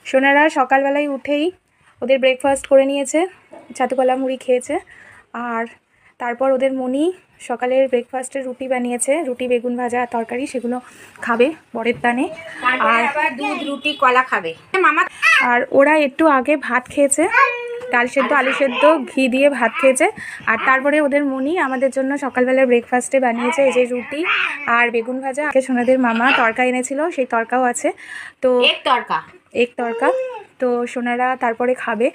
সোনারা সকালবেলায় উঠেই ওদের ব্রেকফাস্ট করে নিয়েছে, ছাতুকলা মুড়ি খেয়েছে। আর তারপর ওদের মনি সকালের ব্রেকফাস্টে রুটি বানিয়েছে, রুটি বেগুন ভাজা আর তরকারি, সেগুলো খাবে বরের দানে। আর আবার দুধ রুটি কলা খাবে মামা। আর ওরা একটু আগে ভাত খেয়েছে, ডাল সেদ্ধ আলু সেদ্ধ ঘি দিয়ে ভাত খেয়েছে। আর তারপরে ওদের মনি আমাদের জন্য সকালবেলার ব্রেকফাস্টে বানিয়েছে এই যে রুটি আর বেগুন ভাজা। আগে সোনাদের মামা তরকা এনেছিল, সেই তরকাও আছে। তো এক তরকা তো সোনারা তারপরে খাবে।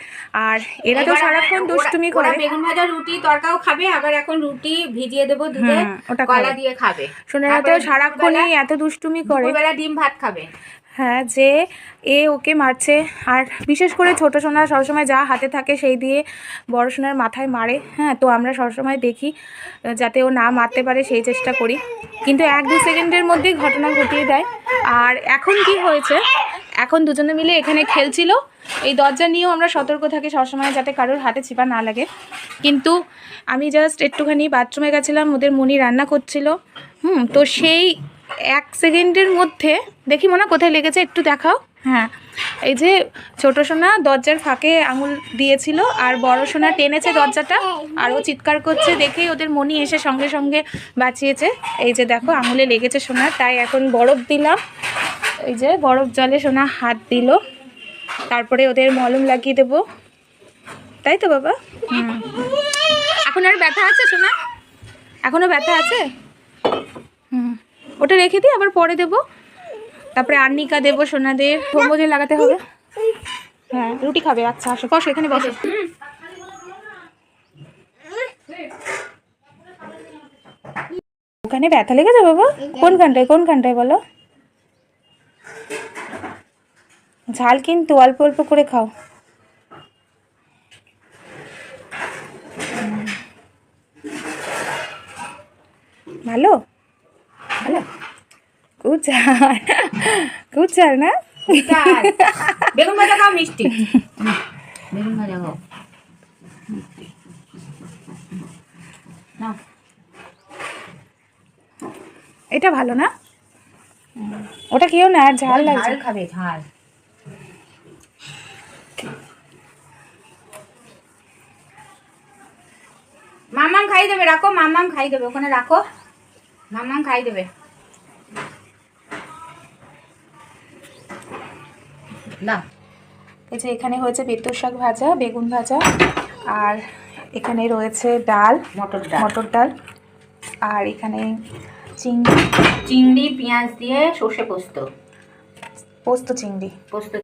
আর এরা তো সারাক্ষণ দুষ্টুমি করে। বেগুন ভাজা রুটি তরকাও খাবে, আবার এখন রুটি ভিজিয়ে দেবো দুধে, ওটা কলা দিয়ে খাবে। সোনারা তো সারাক্ষণই এত দুষ্টুমি করে। দুপুরবেলা ডিম ভাত খাবে। হ্যাঁ, যে এ ওকে মারছে। আর বিশেষ করে ছোটো সোনা সবসময় যা হাতে থাকে সেই দিয়ে বড় সোনার মাথায় মারে। হ্যাঁ, তো আমরা সবসময় দেখি যাতে ও না মারতে পারে, সেই চেষ্টা করি, কিন্তু 1-2 সেকেন্ডের মধ্যেই ঘটনা ঘটিয়ে দেয়। আর এখন কি হয়েছে, এখন দুজনে মিলে এখানে খেলছিল। এই দরজা নিয়েও আমরা সতর্ক থাকি সবসময় যাতে কারোর হাতে ছিপা না লাগে। কিন্তু আমি জাস্ট একটুখানি বাথরুমে গেছিলাম, ওদের মনি রান্না করছিল। তো সেই 1 সেকেন্ডের মধ্যে দেখি মনে কোথায় লেগেছে, একটু দেখাও। হ্যাঁ, এই যে ছোটো সোনা দরজার ফাঁকে আঙুল দিয়েছিল, আর বড় সোনা টেনেছে দরজাটা, আর ও চিৎকার করছে দেখেই ওদের মনি এসে সঙ্গে সঙ্গে বাঁচিয়েছে। এই যে দেখো আঙুলে লেগেছে সোনার, তাই এখন বরফ দিলাম। এই যে বরফ জলে সোনা হাত দিল, তারপরে ওদের মলম লাগিয়ে দেবো, তাই তো বাবা? এখন আর ব্যথা আছে সোনা? এখনও ব্যথা আছে? ওটা রেখে দিই, আবার পরে দেবো। তারপরে আর্নিকা দেবো সোনাদের, হোমোজে লাগাতে হবে। হ্যাঁ, রুটি খাবে। আচ্ছা আসো, বসো এখানে বসো। ওখানে ব্যথা লেগেছে বাবা? কোনখানটায় বলো? ঝাল কিন্তু অল্প অল্প করে খাও। ভালো ভালো, খুব ঝাল না? বেগুন ভাজা খাও মিষ্টি, বেগুন ভাজা খাও। এটা ভালো না? ওটা খেয়েও না, আর ঝাল লাগছে। ঝাল খাবে, ঝাল। মামাম খাই দেবে, রাখো, মামাম খাই দেবে, ওখানে রাখো, মামাম খাই দেবে। না, এই যে এখানে হয়েছে বেতুর শাক ভাজা, বেগুন ভাজা, আর এখানে রয়েছে ডাল, মটর ডাল, আর এখানে চিংড়ি পেঁয়াজ দিয়ে সর্ষে পোস্ত, চিংড়ি।